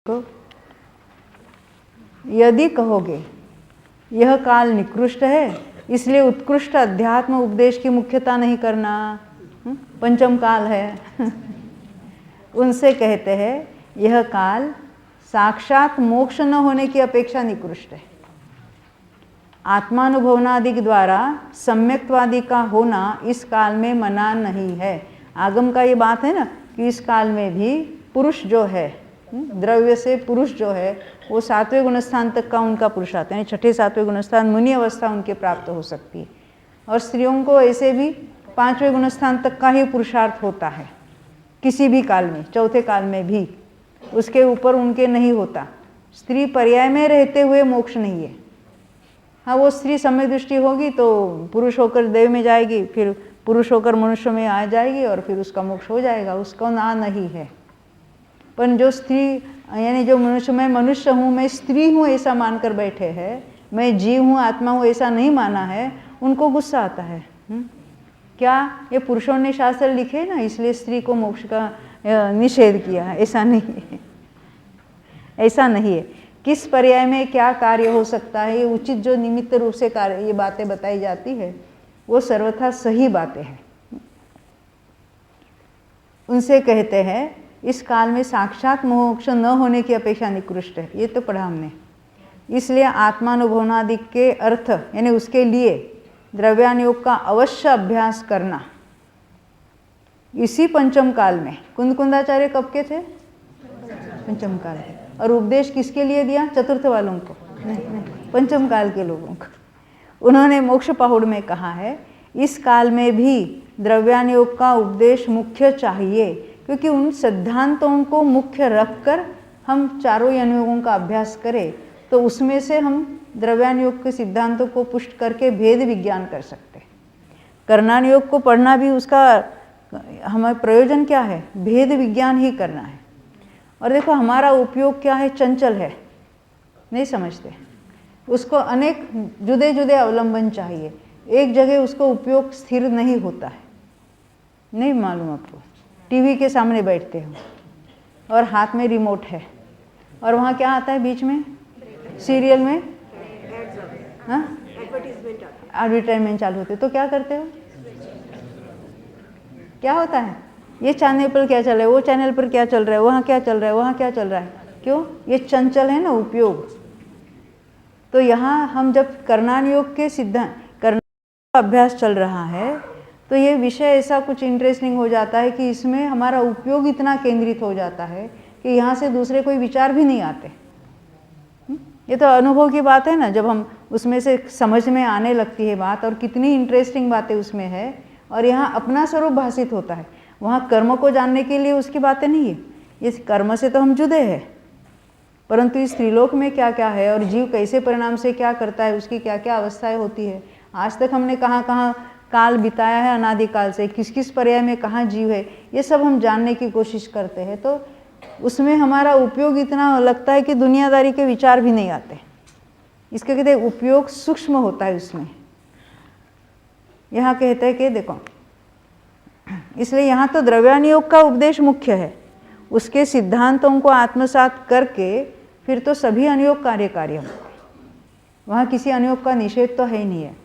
को यदि कहोगे यह काल निकृष्ट है इसलिए उत्कृष्ट अध्यात्म उपदेश की मुख्यता नहीं करना, पंचम काल है उनसे कहते हैं यह काल साक्षात मोक्ष न होने की अपेक्षा निकृष्ट है। आत्मानुभवनादि द्वारा सम्यक्तवादी का होना इस काल में मना नहीं है। आगम का ये बात है ना कि इस काल में भी पुरुष जो है, द्रव्य से पुरुष जो है वो सातवें गुणस्थान तक का उनका पुरुषार्थ यानी छठे सातवें गुणस्थान मुनि अवस्था उनके प्राप्त हो सकती है, और स्त्रियों को ऐसे भी पांचवें गुणस्थान तक का ही पुरुषार्थ होता है किसी भी काल में, चौथे काल में भी उसके ऊपर उनके नहीं होता। स्त्री पर्याय में रहते हुए मोक्ष नहीं है। हाँ, वो स्त्री समय दृष्टि होगी तो पुरुष होकर देव में जाएगी, फिर पुरुष होकर मनुष्य में आ जाएगी और फिर उसका मोक्ष हो जाएगा, उसका ना नहीं है। पर जो स्त्री यानी जो मनुष्य, मैं मनुष्य हूँ, मैं स्त्री हूँ ऐसा मानकर बैठे हैं, मैं जीव हूँ आत्मा हूँ ऐसा नहीं माना है, उनको गुस्सा आता है। क्या ये पुरुषों ने शास्त्र लिखे ना इसलिए स्त्री को मोक्ष का निषेध किया है? ऐसा नहीं है, ऐसा नहीं है। किस पर्याय में क्या कार्य हो सकता है, ये उचित जो निमित्त रूप से कार्य ये बातें बताई जाती है वो सर्वथा सही बातें हैं। उनसे कहते हैं इस काल में साक्षात मोक्ष न होने की अपेक्षा निकृष्ट है। ये तो पढ़ा हमने। इसलिए आत्मानुभवनादि के अर्थ यानी उसके लिए द्रव्यानुयोग का अवश्य अभ्यास करना इसी पंचम काल में। कुंदकुंदाचार्य कब के थे? पंचम काल के। और उपदेश किसके लिए दिया? चतुर्थ वालों को? नहीं, पंचम काल के लोगों को। उन्होंने मोक्ष पहुड़ में कहा है इस काल में भी द्रव्यानुयोग का उपदेश मुख्य चाहिए, क्योंकि उन सिद्धांतों को मुख्य रखकर हम चारों अनुयोगों का अभ्यास करें तो उसमें से हम द्रव्यानुयोग के सिद्धांतों को पुष्ट करके भेद विज्ञान कर सकते हैं। कर्णानुयोग को पढ़ना भी उसका हमारा प्रयोजन क्या है? भेद विज्ञान ही करना है। और देखो हमारा उपयोग क्या है? चंचल है, नहीं समझते उसको, अनेक जुदे जुदे अवलंबन चाहिए, एक जगह उसको उपयोग स्थिर नहीं होता है। नहीं मालूम आपको? टीवी के सामने बैठते हो और हाथ में रिमोट है और वहाँ क्या आता है बीच में? सीरियल में एडवर्टाइजमेंट चालू होते, तो क्या करते हो? क्या होता है? ये चैनल पर क्या चल रहा है, वो चैनल पर क्या चल रहा है, वहाँ क्या चल रहा है, वहाँ क्या चल रहा है। क्यों? ये चंचल है ना उपयोग। तो यहाँ हम जब कर्णानुयोग के सिद्धांत करना अभ्यास चल रहा है तो ये विषय ऐसा कुछ इंटरेस्टिंग हो जाता है कि इसमें हमारा उपयोग इतना केंद्रित हो जाता है कि यहाँ से दूसरे कोई विचार भी नहीं आते। ये तो अनुभव की बात है ना, जब हम उसमें से समझ में आने लगती है बात और कितनी इंटरेस्टिंग बातें उसमें है, और यहाँ अपना स्वरूप भाषित होता है। वहाँ कर्म को जानने के लिए उसकी बातें नहीं है, इस कर्म से तो हम जुदे हैं, परंतु इस त्रिलोक में क्या क्या है और जीव कैसे परिणाम से क्या करता है, उसकी क्या क्या अवस्थाएं होती है। आज तक हमने कहाँ कहाँ काल बिताया है अनादिकाल से, किस किस पर्याय में कहाँ जीव है, ये सब हम जानने की कोशिश करते हैं। तो उसमें हमारा उपयोग इतना लगता है कि दुनियादारी के विचार भी नहीं आते। इसके कहते हैं उपयोग सूक्ष्म होता है उसमें। यहाँ कहते हैं कि देखो, इसलिए यहाँ तो द्रव्यानुयोग का उपदेश मुख्य है, उसके सिद्धांतों को आत्मसात करके फिर तो सभी अनुयोग कार्यकारी होंगे। वहाँ किसी अनुयोग का निषेध तो है ही नहीं है।